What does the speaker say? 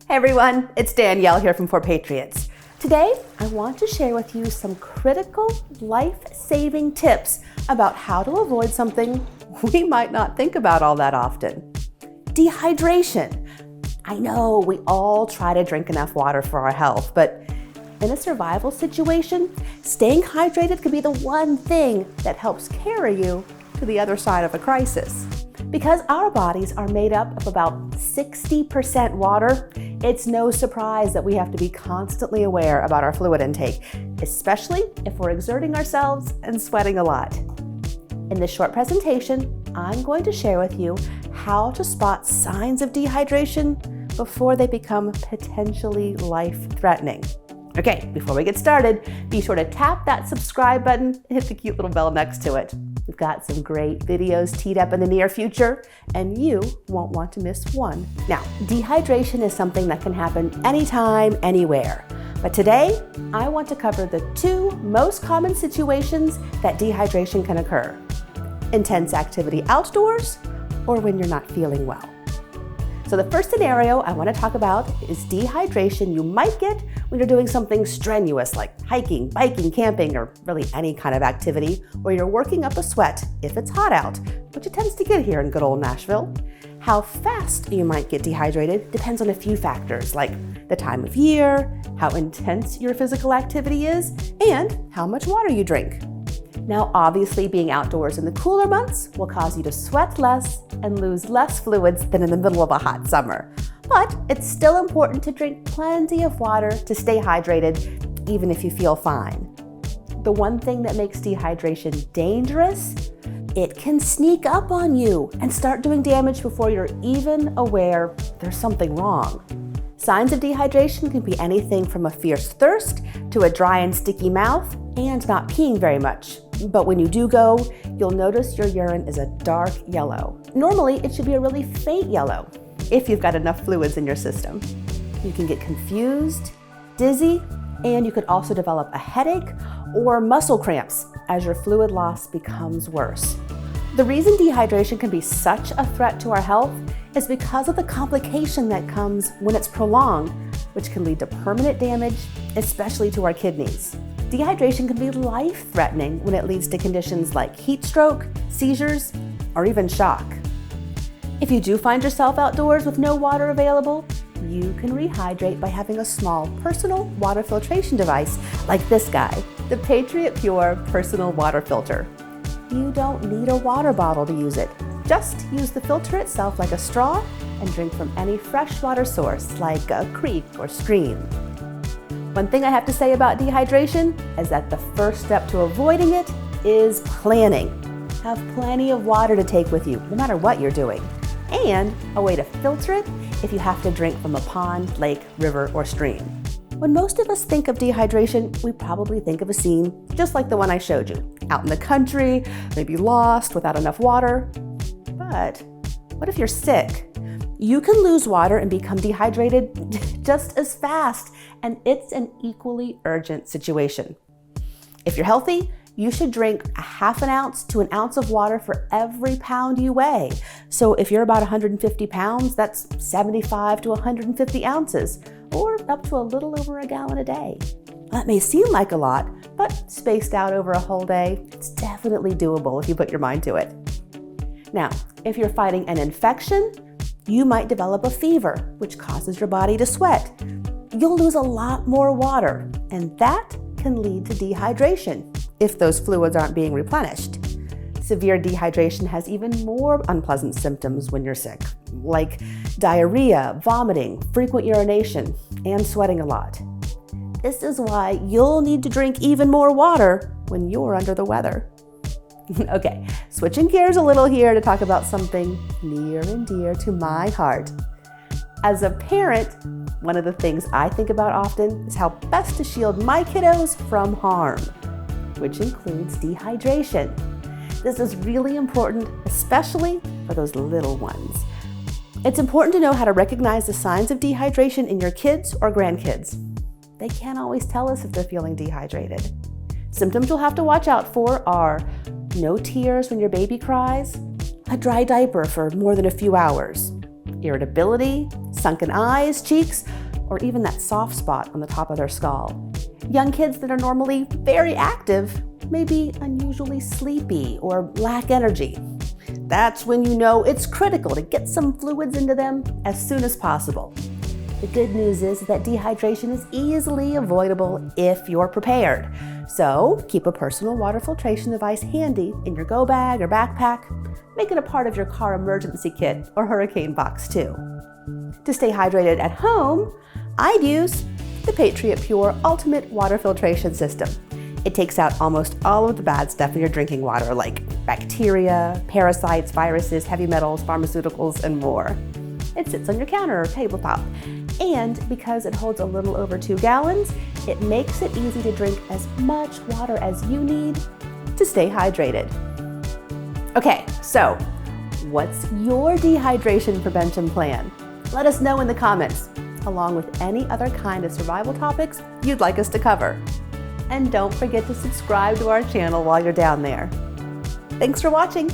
Hey everyone, it's Danielle here from For Patriots. Today, I want to share with you some critical life-saving tips about how to avoid something we might not think about all that often. Dehydration. I know we all try to drink enough water for our health, but in a survival situation, staying hydrated could be the one thing that helps carry you to the other side of a crisis. Because our bodies are made up of about 60% water, it's no surprise that we have to be constantly aware about our fluid intake, especially if we're exerting ourselves and sweating a lot. In this short presentation, I'm going to share with you how to spot signs of dehydration before they become potentially life-threatening. Okay, before we get started, be sure to tap that subscribe button and hit the cute little bell next to it. We've got some great videos teed up in the near future, and you won't want to miss one. Now, dehydration is something that can happen anytime, anywhere. But today, I want to cover the two most common situations that dehydration can occur: intense activity outdoors or when you're not feeling well. So the first scenario I want to talk about is dehydration you might get when you're doing something strenuous like hiking, biking, camping, or really any kind of activity where you're working up a sweat if it's hot out, which it tends to get here in good old Nashville. How fast you might get dehydrated depends on a few factors like the time of year, how intense your physical activity is, and how much water you drink. Now, obviously, being outdoors in the cooler months will cause you to sweat less and lose less fluids than in the middle of a hot summer. But it's still important to drink plenty of water to stay hydrated, even if you feel fine. The one thing that makes dehydration dangerous, it can sneak up on you and start doing damage before you're even aware there's something wrong. Signs of dehydration can be anything from a fierce thirst to a dry and sticky mouth and not peeing very much. But when you do go, you'll notice your urine is a dark yellow. Normally, it should be a really faint yellow if you've got enough fluids in your system. You can get confused, dizzy, and you could also develop a headache or muscle cramps as your fluid loss becomes worse. The reason dehydration can be such a threat to our health is because of the complication that comes when it's prolonged, which can lead to permanent damage, especially to our kidneys. Dehydration can be life-threatening when it leads to conditions like heat stroke, seizures, or even shock. If you do find yourself outdoors with no water available, you can rehydrate by having a small personal water filtration device like this guy, the Patriot Pure Personal Water Filter. You don't need a water bottle to use it. Just use the filter itself like a straw and drink from any freshwater source like a creek or stream. One thing I have to say about dehydration is that the first step to avoiding it is planning. Have plenty of water to take with you, no matter what you're doing, and a way to filter it if you have to drink from a pond, lake, river, or stream. When most of us think of dehydration, we probably think of a scene just like the one I showed you, out in the country, maybe lost without enough water. But what if you're sick? You can lose water and become dehydrated just as fast, and it's an equally urgent situation. If you're healthy, you should drink a half an ounce to an ounce of water for every pound you weigh. So if you're about 150 pounds, that's 75 to 150 ounces, or up to a little over a gallon a day. That may seem like a lot, but spaced out over a whole day, it's definitely doable if you put your mind to it. Now, if you're fighting an infection, you might develop a fever, which causes your body to sweat. You'll lose a lot more water, and that can lead to dehydration if those fluids aren't being replenished. Severe dehydration has even more unpleasant symptoms when you're sick, like diarrhea, vomiting, frequent urination, and sweating a lot. This is why you'll need to drink even more water when you're under the weather. Okay, switching gears a little here to talk about something near and dear to my heart. As a parent, one of the things I think about often is how best to shield my kiddos from harm, which includes dehydration. This is really important, especially for those little ones. It's important to know how to recognize the signs of dehydration in your kids or grandkids. They can't always tell us if they're feeling dehydrated. Symptoms you'll have to watch out for are no tears when your baby cries, a dry diaper for more than a few hours, irritability, sunken eyes, cheeks, or even that soft spot on the top of their skull. Young kids that are normally very active may be unusually sleepy or lack energy. That's when you know it's critical to get some fluids into them as soon as possible. The good news is that dehydration is easily avoidable if you're prepared. So keep a personal water filtration device handy in your go bag or backpack. Make it a part of your car emergency kit or hurricane box too. To stay hydrated at home, I'd use the Patriot Pure Ultimate Water Filtration System. It takes out almost all of the bad stuff in your drinking water, like bacteria, parasites, viruses, heavy metals, pharmaceuticals, and more. It sits on your counter or tabletop. And because it holds a little over 2 gallons, it makes it easy to drink as much water as you need to stay hydrated. Okay, so what's your dehydration prevention plan? Let us know in the comments, along with any other kind of survival topics you'd like us to cover. And don't forget to subscribe to our channel while you're down there. Thanks for watching.